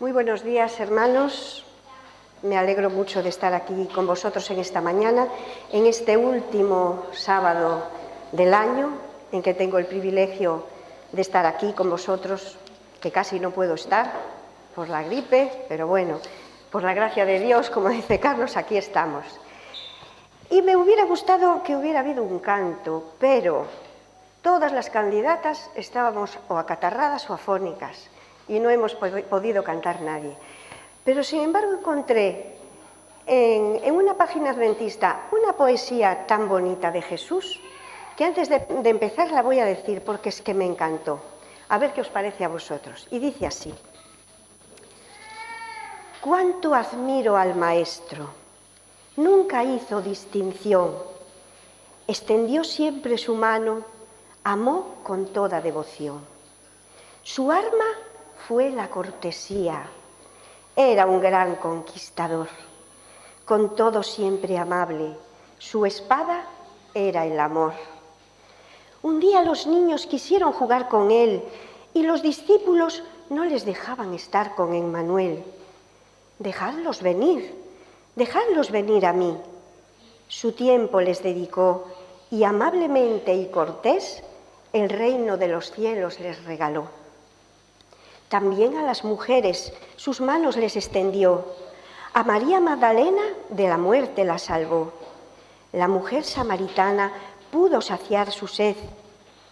Muy buenos días, hermanos. Me alegro mucho de estar aquí con vosotros en esta mañana, en este último sábado del año, en que tengo el privilegio de estar aquí con vosotros, que casi no puedo estar por la gripe, pero bueno, por la gracia de Dios, como dice Carlos, aquí estamos. Y me hubiera gustado que hubiera habido un canto, pero todas las candidatas estábamos o acatarradas o afónicas y no hemos podido cantar nadie. Pero, sin embargo, encontré en una página adventista una poesía tan bonita de Jesús que antes de empezar la voy a decir porque es que me encantó. A ver qué os parece a vosotros. Y dice así: cuánto admiro al Maestro, nunca hizo distinción, extendió siempre su mano, amó con toda devoción. Su arma fue la cortesía, era un gran conquistador, con todo siempre amable, su espada era el amor. Un día los niños quisieron jugar con él y los discípulos no les dejaban estar con Emmanuel. Dejadlos venir a mí. Su tiempo les dedicó y amablemente y cortés el reino de los cielos les regaló. También a las mujeres sus manos les extendió. A María Magdalena de la muerte la salvó. La mujer samaritana pudo saciar su sed.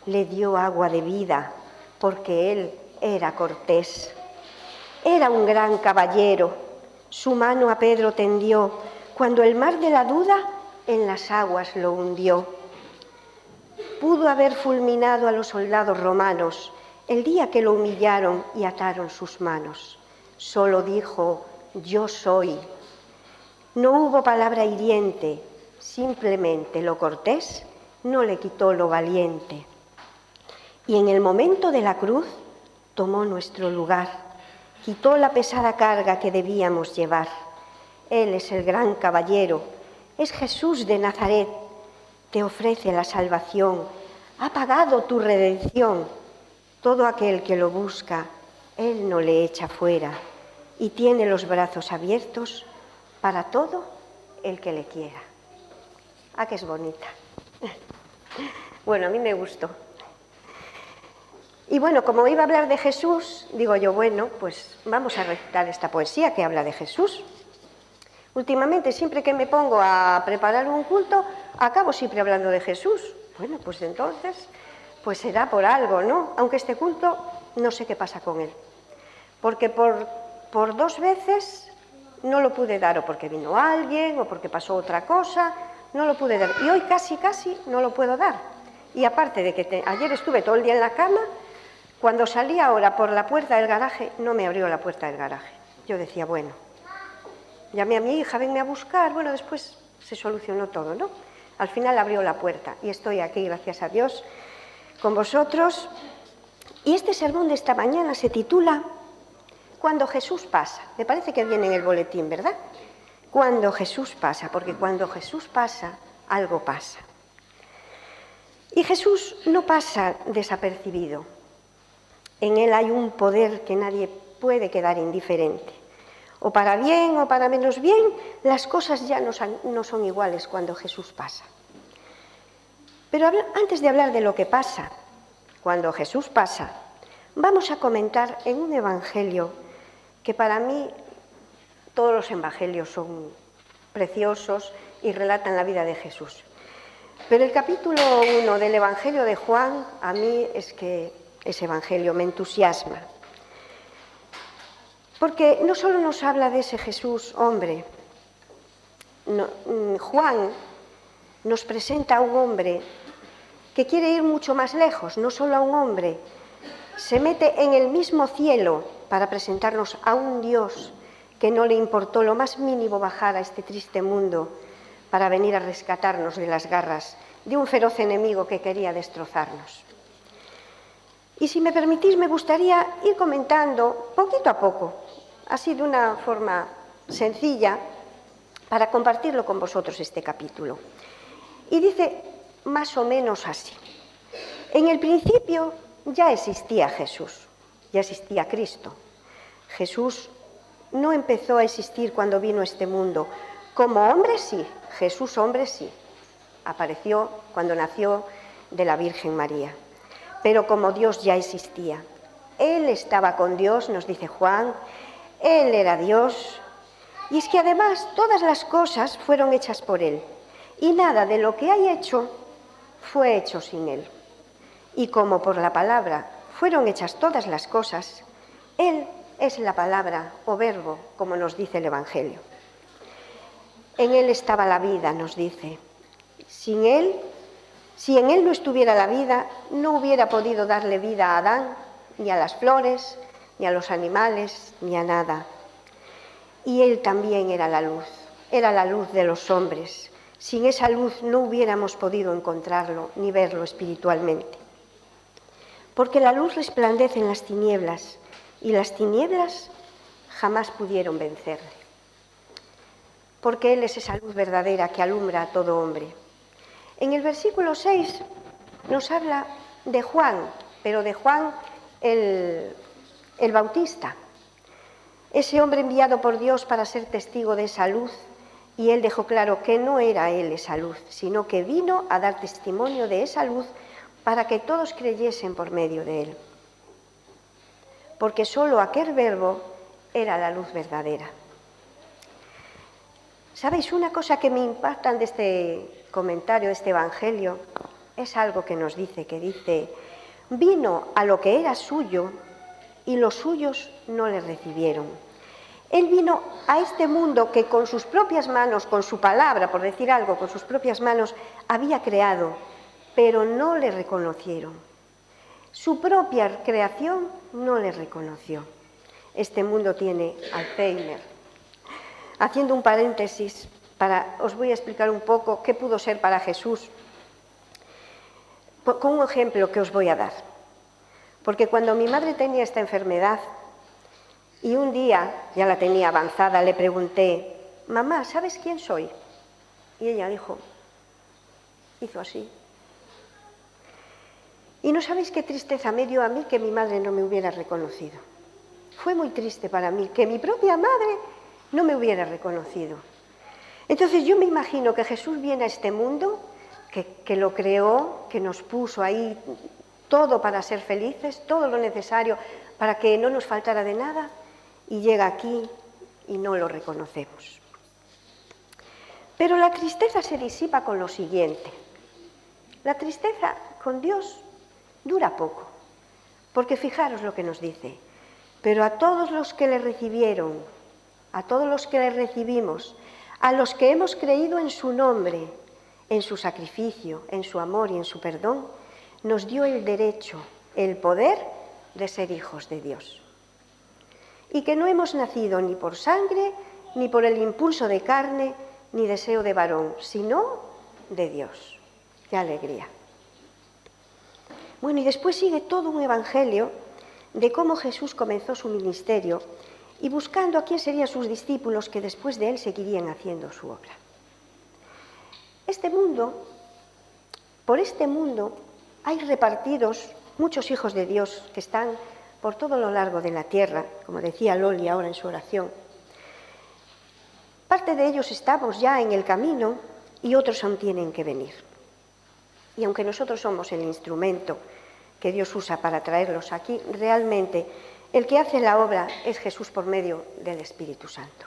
Le dio agua de vida porque él era cortés. Era un gran caballero. Su mano a Pedro tendió cuando el mar de la duda en las aguas lo hundió. Pudo haber fulminado a los soldados romanos el día que lo humillaron y ataron sus manos. Solo dijo: yo soy. No hubo palabra hiriente, simplemente lo cortés no le quitó lo valiente. Y en el momento de la cruz tomó nuestro lugar, quitó la pesada carga que debíamos llevar. Él es el gran caballero, es Jesús de Nazaret, te ofrece la salvación, ha pagado tu redención. Todo aquel que lo busca, él no le echa fuera y tiene los brazos abiertos para todo el que le quiera. Ah, que es bonita. Bueno, a mí me gustó. Y bueno, como iba a hablar de Jesús, digo yo, bueno, pues vamos a recitar esta poesía que habla de Jesús. Últimamente, siempre que me pongo a preparar un culto, acabo siempre hablando de Jesús. Bueno, pues entonces, pues será por algo, ¿no? Aunque este culto no sé qué pasa con él. Porque por 2 veces no lo pude dar, o porque vino alguien, o porque pasó otra cosa, no lo pude dar. Y hoy casi no lo puedo dar. Y aparte de que ayer estuve todo el día en la cama, cuando salí ahora por la puerta del garaje, no me abrió la puerta del garaje. Yo decía, bueno, llamé a mi hija, venme a buscar, bueno, después se solucionó todo, ¿no? Al final abrió la puerta y estoy aquí, gracias a Dios, con vosotros. Y este sermón de esta mañana se titula Cuando Jesús pasa. Me parece que viene en el boletín, ¿verdad? Cuando Jesús pasa, porque cuando Jesús pasa, algo pasa. Y Jesús no pasa desapercibido. En él hay un poder que nadie puede quedar indiferente. O para bien o para menos bien, las cosas ya no son iguales cuando Jesús pasa. Pero antes de hablar de lo que pasa, cuando Jesús pasa, vamos a comentar en un evangelio que para mí todos los evangelios son preciosos y relatan la vida de Jesús. Pero el capítulo 1 del Evangelio de Juan, a mí es que ese evangelio me entusiasma. Porque no solo nos habla de ese Jesús hombre, Juan nos presenta a un hombre que quiere ir mucho más lejos, no solo a un hombre, se mete en el mismo cielo para presentarnos a un Dios que no le importó lo más mínimo bajar a este triste mundo para venir a rescatarnos de las garras de un feroz enemigo que quería destrozarnos. Y si me permitís, me gustaría ir comentando poquito a poco, así de una forma sencilla, para compartirlo con vosotros este capítulo. Y dice más o menos así: en el principio ya existía Jesús, ya existía Cristo. Jesús no empezó a existir cuando vino a este mundo. Como hombre sí, Jesús hombre sí. Apareció cuando nació de la Virgen María. Pero como Dios ya existía. Él estaba con Dios, nos dice Juan, Él era Dios. Y es que además todas las cosas fueron hechas por Él. Y nada de lo que hay hecho fue hecho sin Él. Y como por la palabra fueron hechas todas las cosas, Él es la palabra o verbo, como nos dice el Evangelio. En Él estaba la vida, nos dice. Sin Él, si en Él no estuviera la vida, no hubiera podido darle vida a Adán, ni a las flores, ni a los animales, ni a nada. Y Él también era la luz de los hombres. Sin esa luz no hubiéramos podido encontrarlo ni verlo espiritualmente. Porque la luz resplandece en las tinieblas y las tinieblas jamás pudieron vencerle. Porque Él es esa luz verdadera que alumbra a todo hombre. En el versículo 6 nos habla de Juan, pero de Juan el Bautista, ese hombre enviado por Dios para ser testigo de esa luz, y él dejó claro que no era él esa luz, sino que vino a dar testimonio de esa luz para que todos creyesen por medio de él. Porque solo aquel verbo era la luz verdadera. ¿Sabéis? Una cosa que me impacta de este comentario, de este evangelio, es algo que nos dice, vino a lo que era suyo y los suyos no le recibieron. Él vino a este mundo que con sus propias manos, con su palabra, por decir algo, con sus propias manos, había creado, pero no le reconocieron. Su propia creación no le reconoció. Este mundo tiene Alzheimer. Haciendo un paréntesis, os voy a explicar un poco qué pudo ser para Jesús, con un ejemplo que os voy a dar. Porque cuando mi madre tenía esta enfermedad, y un día, ya la tenía avanzada, le pregunté, mamá, ¿sabes quién soy? Y ella hizo así. Y no sabéis qué tristeza me dio a mí que mi madre no me hubiera reconocido. Fue muy triste para mí que mi propia madre no me hubiera reconocido. Entonces yo me imagino que Jesús viene a este mundo, que lo creó, que nos puso ahí todo para ser felices, todo lo necesario para que no nos faltara de nada, y llega aquí y no lo reconocemos. Pero la tristeza se disipa con lo siguiente. La tristeza con Dios dura poco, porque fijaros lo que nos dice. Pero a todos los que le recibieron, a todos los que le recibimos, a los que hemos creído en su nombre, en su sacrificio, en su amor y en su perdón, nos dio el derecho, el poder de ser hijos de Dios. Y que no hemos nacido ni por sangre, ni por el impulso de carne, ni deseo de varón, sino de Dios. ¡Qué alegría! Bueno, y después sigue todo un evangelio de cómo Jesús comenzó su ministerio y buscando a quién serían sus discípulos que después de él seguirían haciendo su obra. Por este mundo hay repartidos muchos hijos de Dios que están por todo lo largo de la tierra, como decía Loli ahora en su oración. Parte de ellos estamos ya en el camino y otros aún tienen que venir. Y aunque nosotros somos el instrumento que Dios usa para traerlos aquí, realmente el que hace la obra es Jesús por medio del Espíritu Santo.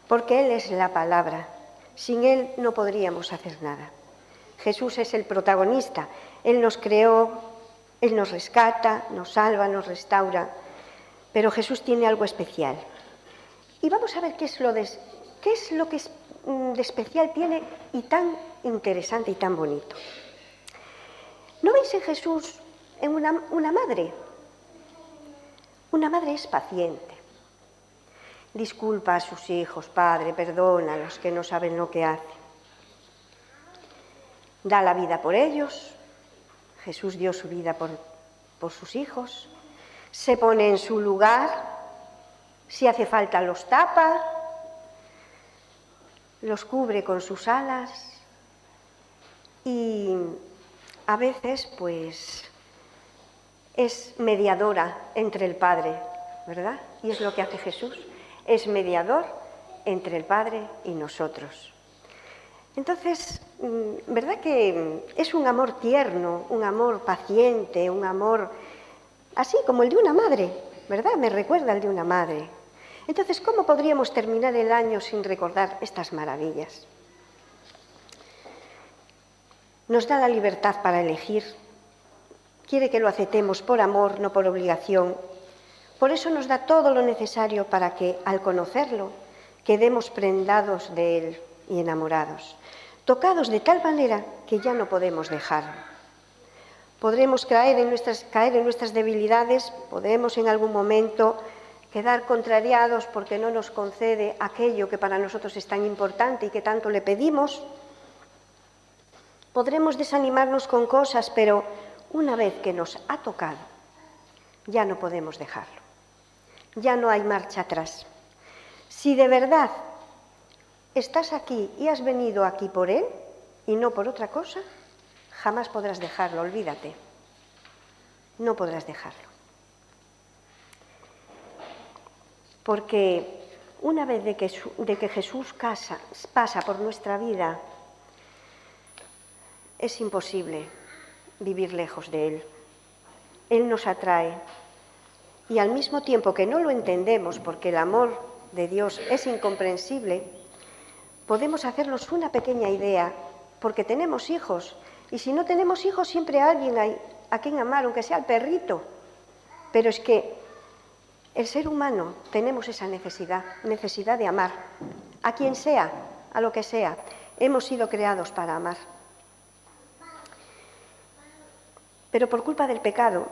Porque Él es la palabra. Sin Él no podríamos hacer nada. Jesús es el protagonista. Él nos creó, Él nos rescata, nos salva, nos restaura. Pero Jesús tiene algo especial. Y vamos a ver qué es lo que de especial tiene y tan interesante y tan bonito. ¿No veis en Jesús en una madre? Una madre es paciente. Disculpa a sus hijos, Padre, perdona a los que no saben lo que hacen. Da la vida por ellos. Jesús dio su vida por sus hijos. Se pone en su lugar. Si hace falta los tapa. Los cubre con sus alas. Y a veces, pues, es mediadora entre el Padre ¿verdad? Y es lo que hace Jesús, es mediador entre el Padre y nosotros. Entonces, ¿verdad que es un amor tierno, un amor paciente, un amor así como el de una madre, ¿verdad? Me recuerda al de una madre. Entonces, ¿cómo podríamos terminar el año sin recordar estas maravillas? Nos da la libertad para elegir. Quiere que lo aceptemos por amor, no por obligación. Por eso nos da todo lo necesario para que, al conocerlo, quedemos prendados de él y enamorados, tocados de tal manera que ya no podemos dejarlo. Podremos caer en nuestras debilidades, podemos en algún momento quedar contrariados porque no nos concede aquello que para nosotros es tan importante y que tanto le pedimos. Podremos desanimarnos con cosas, pero una vez que nos ha tocado, ya no podemos dejarlo. Ya no hay marcha atrás. Si de verdad estás aquí y has venido aquí por él y no por otra cosa, jamás podrás dejarlo, olvídate. No podrás dejarlo. Porque una vez de que Jesús pasa por nuestra vida, es imposible vivir lejos de él. Él nos atrae. Y al mismo tiempo que no lo entendemos, porque el amor de Dios es incomprensible, podemos hacernos una pequeña idea, porque tenemos hijos. Y si no tenemos hijos, siempre hay alguien a quien amar, aunque sea el perrito. Pero es que el ser humano tenemos esa necesidad de amar, a quien sea, a lo que sea. Hemos sido creados para amar. Pero por culpa del pecado,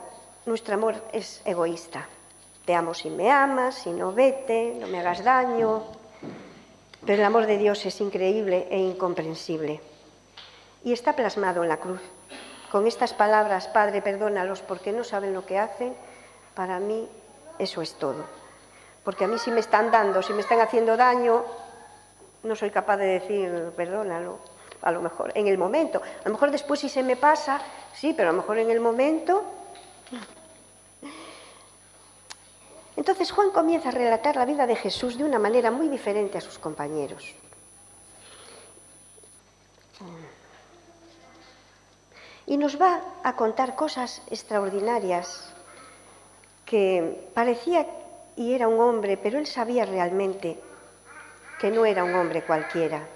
nuestro amor es egoísta. Te amo si me amas, si no vete, no me hagas daño. Pero el amor de Dios es increíble e incomprensible. Y está plasmado en la cruz. Con estas palabras, Padre, perdónalos porque no saben lo que hacen, para mí eso es todo. Porque a mí si me están haciendo daño, no soy capaz de decir, perdónalo, a lo mejor en el momento. A lo mejor después si se me pasa, sí, pero a lo mejor en el momento. Entonces Juan comienza a relatar la vida de Jesús de una manera muy diferente a sus compañeros. Y nos va a contar cosas extraordinarias que parecía y era un hombre, pero él sabía realmente que no era un hombre cualquiera.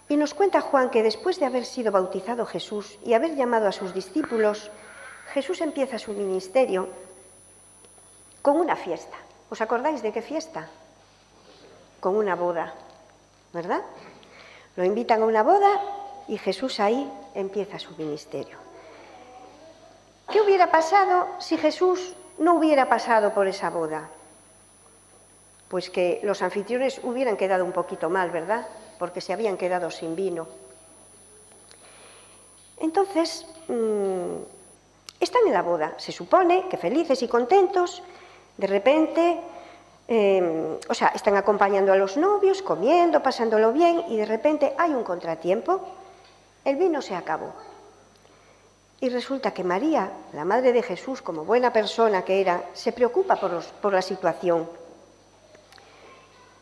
Y nos cuenta Juan que después de haber sido bautizado Jesús y haber llamado a sus discípulos, Jesús empieza su ministerio con una fiesta. ¿Os acordáis de qué fiesta? Con una boda, ¿verdad? Lo invitan a una boda y Jesús ahí empieza su ministerio. ¿Qué hubiera pasado si Jesús no hubiera pasado por esa boda? Pues que los anfitriones hubieran quedado un poquito mal, ¿verdad? Porque se habían quedado sin vino. Entonces, están en la boda, se supone que felices y contentos, de repente, están acompañando a los novios, comiendo, pasándolo bien, y de repente hay un contratiempo, el vino se acabó. Y resulta que María, la madre de Jesús, como buena persona que era, se preocupa por la situación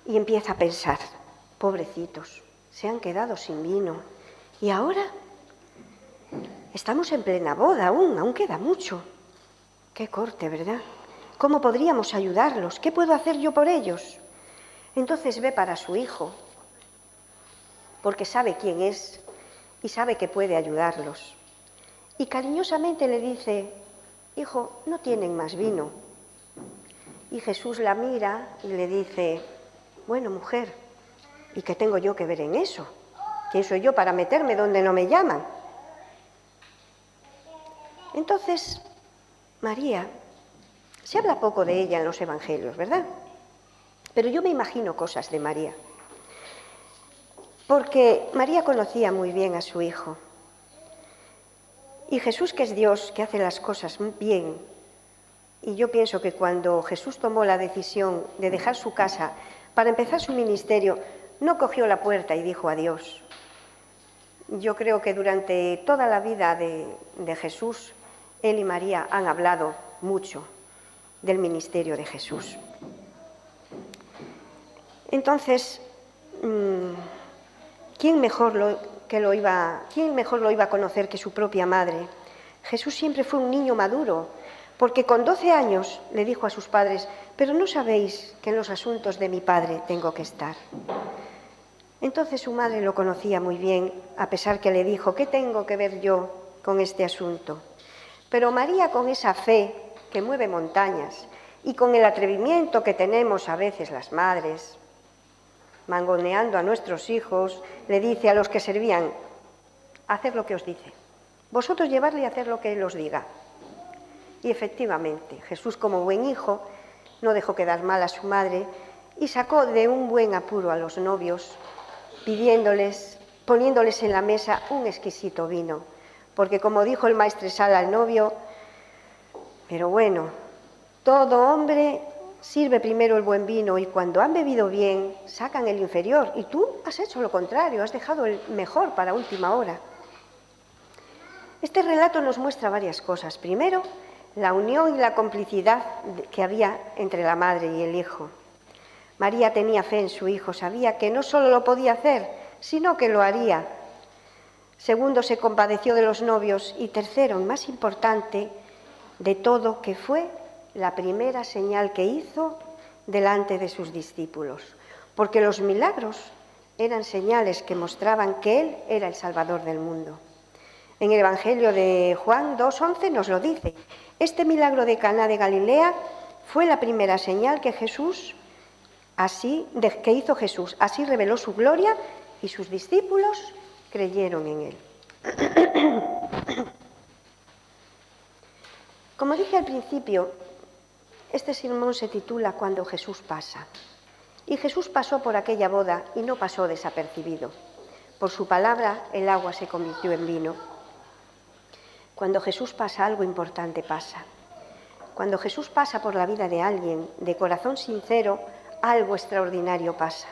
y empieza a pensar, pobrecitos, se han quedado sin vino. Y ahora estamos en plena boda aún queda mucho. Qué corte, ¿verdad? ¿Cómo podríamos ayudarlos? ¿Qué puedo hacer yo por ellos? Entonces ve para su hijo, porque sabe quién es y sabe que puede ayudarlos. Y cariñosamente le dice, hijo, no tienen más vino. Y Jesús la mira y le dice, bueno, mujer, ¿y qué tengo yo que ver en eso? ¿Quién soy yo para meterme donde no me llaman? Entonces, María, se habla poco de ella en los evangelios, ¿verdad? Pero yo me imagino cosas de María. Porque María conocía muy bien a su hijo. Y Jesús, que es Dios, que hace las cosas bien, y yo pienso que cuando Jesús tomó la decisión de dejar su casa para empezar su ministerio, no cogió la puerta y dijo adiós. Yo creo que durante toda la vida de Jesús, él y María han hablado mucho. del ministerio de Jesús. Entonces, ¿quién mejor lo iba a conocer que su propia madre? Jesús siempre fue un niño maduro, porque con 12 años le dijo a sus padres: «Pero no sabéis que en los asuntos de mi padre tengo que estar». Entonces su madre lo conocía muy bien, a pesar que le dijo: «¿Qué tengo que ver yo con este asunto?». Pero María, con esa fe que mueve montañas y con el atrevimiento que tenemos a veces las madres, mangoneando a nuestros hijos, le dice a los que servían: «Haced lo que os dice, vosotros llevarle y hacer lo que él os diga». Y efectivamente, Jesús, como buen hijo, no dejó quedar mal a su madre y sacó de un buen apuro a los novios, poniéndoles en la mesa un exquisito vino, porque, como dijo el maestresala al novio: «Pero bueno, todo hombre sirve primero el buen vino y cuando han bebido bien sacan el inferior, y tú has hecho lo contrario, has dejado el mejor para última hora». Este relato nos muestra varias cosas. Primero, la unión y la complicidad que había entre la madre y el hijo. María tenía fe en su hijo, sabía que no solo lo podía hacer, sino que lo haría. Segundo, se compadeció de los novios. Y tercero, y más importante de todo, que fue la primera señal que hizo delante de sus discípulos, porque los milagros eran señales que mostraban que Él era el Salvador del mundo. En el Evangelio de Juan 2:11 nos lo dice: «Este milagro de Caná de Galilea fue la primera señal que hizo Jesús. Así reveló su gloria y sus discípulos creyeron en Él». Como dije al principio, este sermón se titula «Cuando Jesús pasa». Y Jesús pasó por aquella boda y no pasó desapercibido. Por su palabra, el agua se convirtió en vino. Cuando Jesús pasa, algo importante pasa. Cuando Jesús pasa por la vida de alguien, de corazón sincero, algo extraordinario pasa.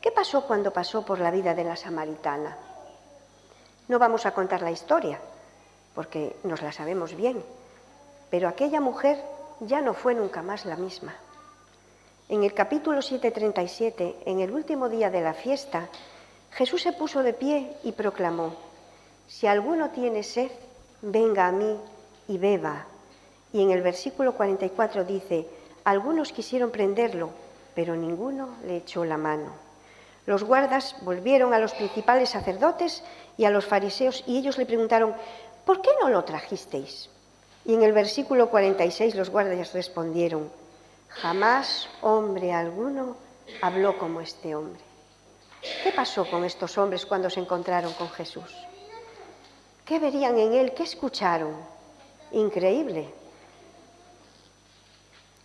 ¿Qué pasó cuando pasó por la vida de la samaritana? No vamos a contar la historia, porque nos la sabemos bien, pero aquella mujer ya no fue nunca más la misma. En el capítulo 7:37, en el último día de la fiesta, Jesús se puso de pie y proclamó: «Si alguno tiene sed, venga a mí y beba». Y en el versículo 44 dice: «Algunos quisieron prenderlo, pero ninguno le echó la mano». Los guardas volvieron a los principales sacerdotes y a los fariseos y ellos le preguntaron: «¿Por qué no lo trajisteis?». Y en el versículo 46 los guardas respondieron: «Jamás hombre alguno habló como este hombre». ¿Qué pasó con estos hombres cuando se encontraron con Jesús? ¿Qué verían en él? ¿Qué escucharon? Increíble.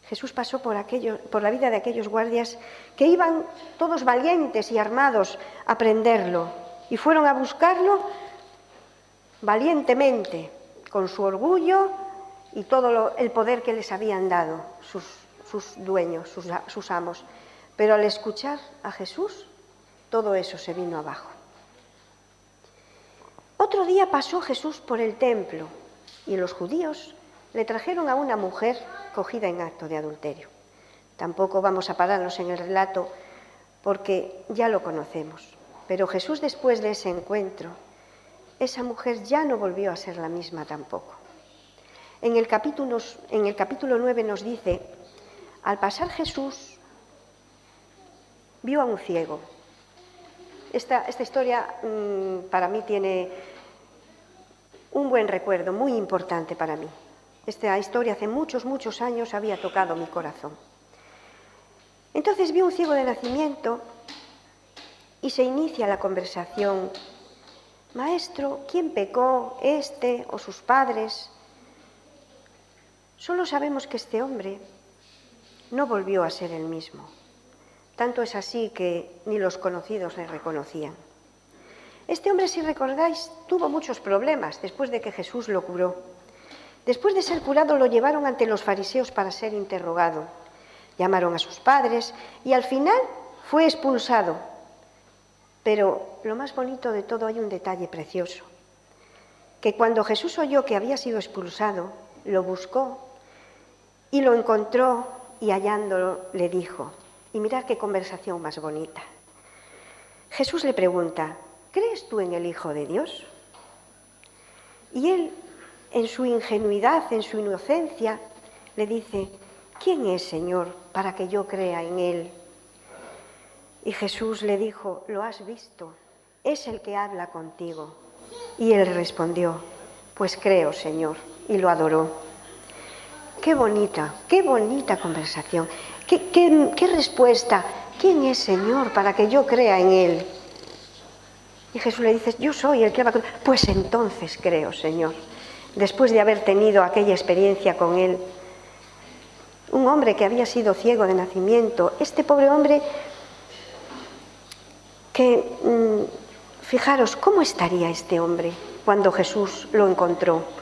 Jesús pasó por la vida de aquellos guardias que iban todos valientes y armados a prenderlo, y fueron a buscarlo valientemente, con su orgullo y todo el poder que les habían dado sus dueños, sus amos. Pero al escuchar a Jesús, todo eso se vino abajo. Otro día pasó Jesús por el templo y los judíos le trajeron a una mujer cogida en acto de adulterio. Tampoco vamos a pararnos en el relato porque ya lo conocemos. Pero Jesús, después de ese encuentro, esa mujer ya no volvió a ser la misma tampoco. En el capítulo 9 nos dice: «Al pasar Jesús vio a un ciego». Esta historia para mí tiene un buen recuerdo, muy importante para mí. Esta historia hace muchos, muchos años había tocado mi corazón. Entonces vio un ciego de nacimiento y se inicia la conversación: «Maestro, ¿quién pecó, este o sus padres?». Solo sabemos que este hombre no volvió a ser el mismo. Tanto es así que ni los conocidos le reconocían. Este hombre, si recordáis, tuvo muchos problemas después de que Jesús lo curó. Después de ser curado, lo llevaron ante los fariseos para ser interrogado. Llamaron a sus padres y al final fue expulsado. Pero lo más bonito de todo, hay un detalle precioso: que cuando Jesús oyó que había sido expulsado, lo buscó Y lo encontró y hallándolo le dijo, y mirad qué conversación más bonita. Jesús le pregunta, ¿crees tú en el Hijo de Dios? Y él, en su ingenuidad, en su inocencia, le dice, ¿quién es, Señor, para que yo crea en él? Y Jesús le dijo, lo has visto, es el que habla contigo. Y él respondió, pues creo, Señor, y lo adoró. Qué bonita conversación, qué respuesta. ¿Quién es, Señor, para que yo crea en él? Y Jesús le dice, yo soy el que habla contigo. Pues entonces creo, Señor. Después de haber tenido aquella experiencia con él, un hombre que había sido ciego de nacimiento, este pobre hombre que, fijaros, ¿cómo estaría este hombre cuando Jesús lo encontró?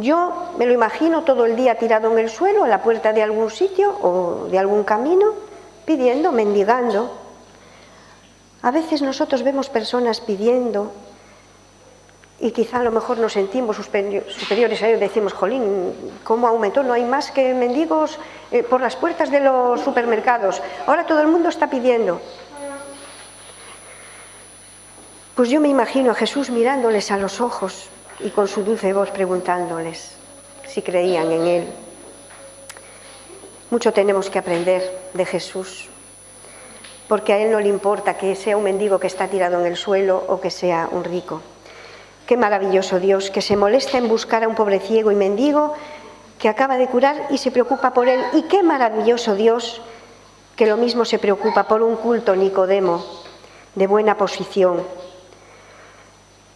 Yo me lo imagino todo el día tirado en el suelo, a la puerta de algún sitio o de algún camino, pidiendo, mendigando. A veces nosotros vemos personas pidiendo y quizá a lo mejor nos sentimos superiores a ellos, decimos, jolín, ¿cómo aumentó? No hay más que mendigos por las puertas de los supermercados. Ahora todo el mundo está pidiendo. Pues yo me imagino a Jesús mirándoles a los ojos y con su dulce voz preguntándoles si creían en él. Mucho tenemos que aprender de Jesús, porque a él no le importa que sea un mendigo que está tirado en el suelo o que sea un rico. Qué maravilloso Dios, que se molesta en buscar a un pobre ciego y mendigo que acaba de curar y se preocupa por él. Y qué maravilloso Dios, que lo mismo se preocupa por un culto Nicodemo de buena posición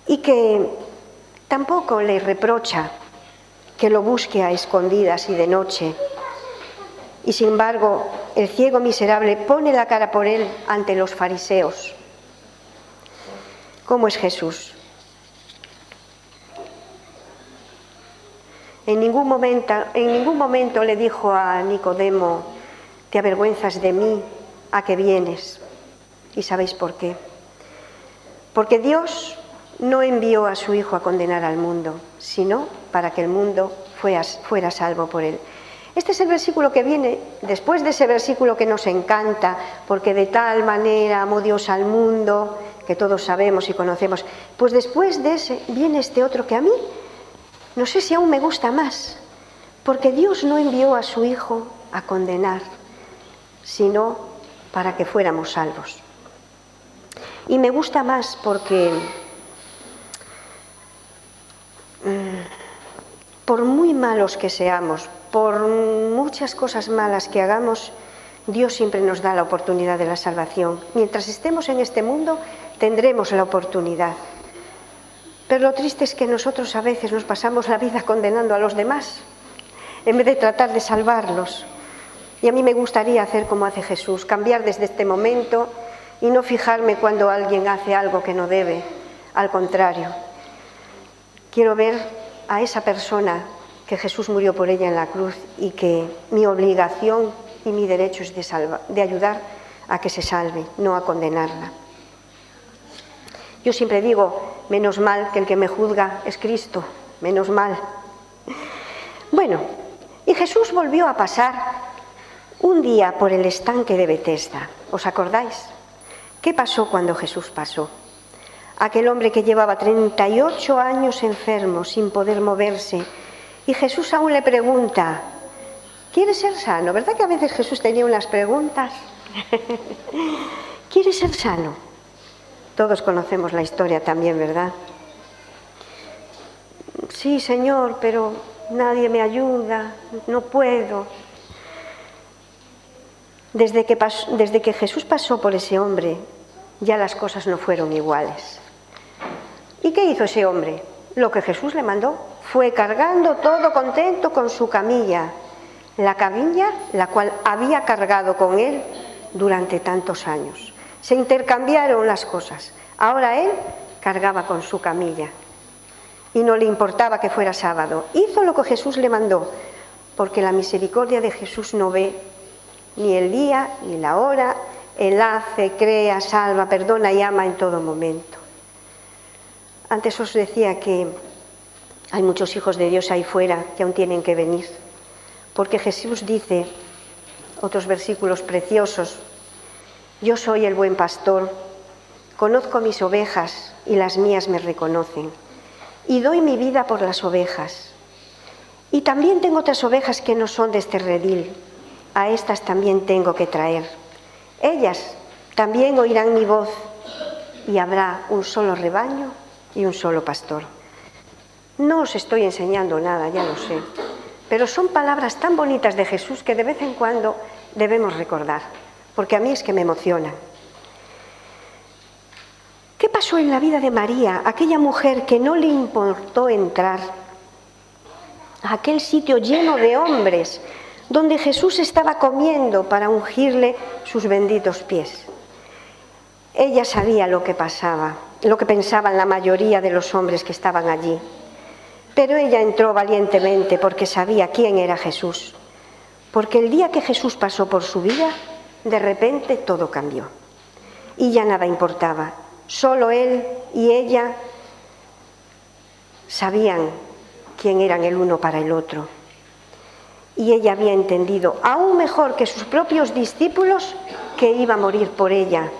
y que tampoco le reprocha que lo busque a escondidas y de noche. Y sin embargo, el ciego miserable pone la cara por él ante los fariseos. ¿Cómo es Jesús? En ningún momento le dijo a Nicodemo, ¿te avergüenzas de mí? ¿A qué vienes? ¿Y sabéis por qué? Porque Dios no envió a su Hijo a condenar al mundo, sino para que el mundo fuera salvo por él. Este es el versículo que viene después de ese versículo que nos encanta, porque de tal manera amó Dios al mundo, que todos sabemos y conocemos. Pues después de ese viene este otro que a mí, no sé si aún me gusta más, porque Dios no envió a su Hijo a condenar, sino para que fuéramos salvos. Y me gusta más porque por muy malos que seamos, por muchas cosas malas que hagamos, Dios siempre nos da la oportunidad de la salvación. Mientras estemos en este mundo, tendremos la oportunidad. Pero lo triste es que nosotros a veces nos pasamos la vida condenando a los demás, en vez de tratar de salvarlos. Y a mí me gustaría hacer como hace Jesús, cambiar desde este momento y no fijarme cuando alguien hace algo que no debe. Al contrario, quiero ver a esa persona que Jesús murió por ella en la cruz y que mi obligación y mi derecho es de ayudar a que se salve, no a condenarla. Yo siempre digo, menos mal que el que me juzga es Cristo, menos mal. Bueno, y Jesús volvió a pasar un día por el estanque de Betesda. ¿Os acordáis? ¿Qué pasó cuando Jesús pasó? Aquel hombre que llevaba 38 años enfermo, sin poder moverse, y Jesús aún le pregunta, ¿quieres ser sano? ¿Verdad que a veces Jesús tenía unas preguntas? ¿Quieres ser sano? Todos conocemos la historia también, ¿verdad? Sí, Señor, pero nadie me ayuda, no puedo. Desde que Jesús pasó por ese hombre, ya las cosas no fueron iguales. ¿Y qué hizo ese hombre? Lo que Jesús le mandó. Fue cargando todo contento con su camilla. La camilla, la cual había cargado con él durante tantos años. Se intercambiaron las cosas. Ahora él cargaba con su camilla. Y no le importaba que fuera sábado. Hizo lo que Jesús le mandó, porque la misericordia de Jesús no ve ni el día ni la hora. Él hace, crea, salva, perdona y ama en todo momento. Antes os decía que hay muchos hijos de Dios ahí fuera que aún tienen que venir, porque Jesús dice, otros versículos preciosos, yo soy el buen pastor, conozco mis ovejas y las mías me reconocen, y doy mi vida por las ovejas. Y también tengo otras ovejas que no son de este redil, a estas también tengo que traer. Ellas también oirán mi voz, y habrá un solo rebaño y un solo pastor. No os estoy enseñando nada, ya lo sé, pero son palabras tan bonitas de Jesús que de vez en cuando debemos recordar, porque a mí es que me emocionan. ¿Qué pasó en la vida de María, aquella mujer que no le importó entrar a aquel sitio lleno de hombres, donde Jesús estaba comiendo para ungirle sus benditos pies? Ella sabía lo que pasaba, lo que pensaban la mayoría de los hombres que estaban allí. Pero ella entró valientemente porque sabía quién era Jesús. Porque el día que Jesús pasó por su vida, de repente todo cambió. Y ya nada importaba. Solo él y ella sabían quién eran el uno para el otro. Y ella había entendido, aún mejor que sus propios discípulos, que iba a morir por ella.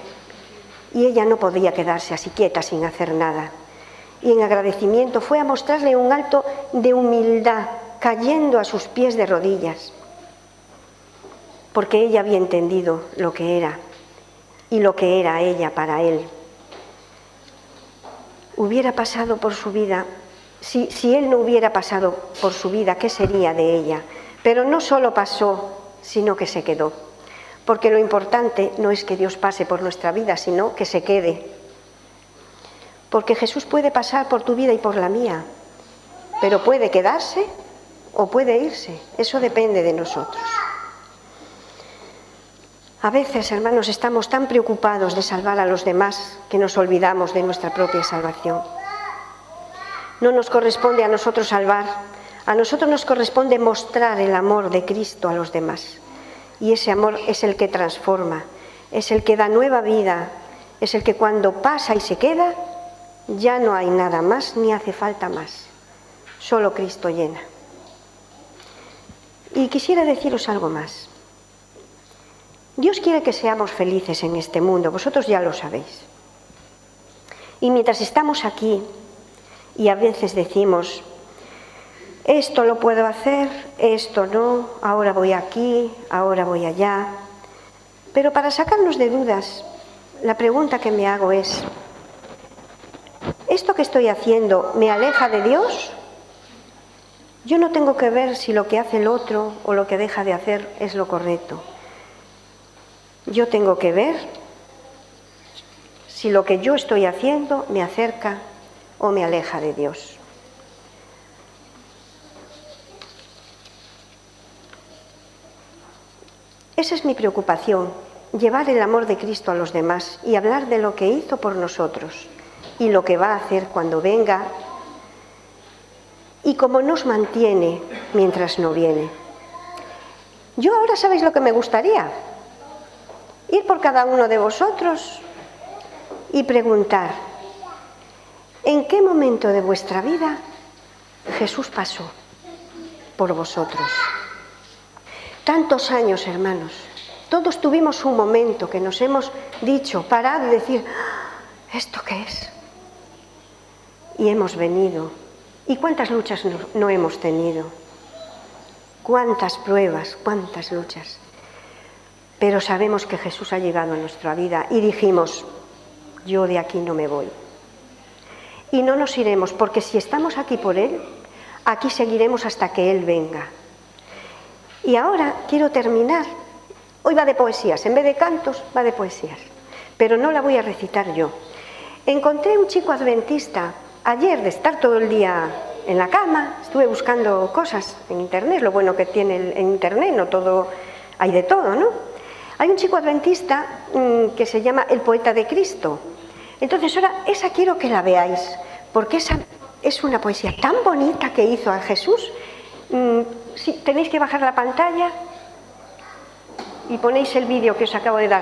Y ella no podía quedarse así quieta sin hacer nada. Y en agradecimiento fue a mostrarle un acto de humildad, cayendo a sus pies de rodillas. Porque ella había entendido lo que era y lo que era ella para él. Hubiera pasado por su vida, si él no hubiera pasado por su vida, ¿qué sería de ella? Pero no solo pasó, sino que se quedó. Porque lo importante no es que Dios pase por nuestra vida, sino que se quede. Porque Jesús puede pasar por tu vida y por la mía, pero puede quedarse o puede irse. Eso depende de nosotros. A veces, hermanos, estamos tan preocupados de salvar a los demás que nos olvidamos de nuestra propia salvación. No nos corresponde a nosotros salvar, a nosotros nos corresponde mostrar el amor de Cristo a los demás. Y ese amor es el que transforma, es el que da nueva vida, es el que cuando pasa y se queda, ya no hay nada más ni hace falta más. Solo Cristo llena. Y quisiera deciros algo más. Dios quiere que seamos felices en este mundo, vosotros ya lo sabéis. Y mientras estamos aquí, y a veces decimos, esto lo puedo hacer, esto no, ahora voy aquí, ahora voy allá. Pero para sacarnos de dudas, la pregunta que me hago es, ¿esto que estoy haciendo me aleja de Dios? Yo no tengo que ver si lo que hace el otro o lo que deja de hacer es lo correcto. Yo tengo que ver si lo que yo estoy haciendo me acerca o me aleja de Dios. Esa es mi preocupación, llevar el amor de Cristo a los demás y hablar de lo que hizo por nosotros y lo que va a hacer cuando venga y cómo nos mantiene mientras no viene. Yo ahora, ¿sabéis lo que me gustaría? Ir por cada uno de vosotros y preguntar, ¿en qué momento de vuestra vida Jesús pasó por vosotros? Tantos años, hermanos, todos tuvimos un momento que nos hemos dicho, parado y decir, ¿esto qué es? Y hemos venido. ¿Y cuántas luchas no hemos tenido? ¿Cuántas pruebas, cuántas luchas? Pero sabemos que Jesús ha llegado a nuestra vida y dijimos, yo de aquí no me voy. Y no nos iremos, porque si estamos aquí por Él, aquí seguiremos hasta que Él venga. Y ahora quiero terminar. Hoy va de poesías, en vez de cantos va de poesías, pero no la voy a recitar yo. Encontré un chico adventista ayer de estar todo el día en la cama, estuve buscando cosas en internet, lo bueno que tiene en internet, no todo, hay de todo, ¿no? Hay un chico adventista que se llama El poeta de Cristo. Entonces ahora esa quiero que la veáis, porque esa es una poesía tan bonita que hizo a Jesús. Sí, tenéis que bajar la pantalla y ponéis el vídeo que os acabo de dar.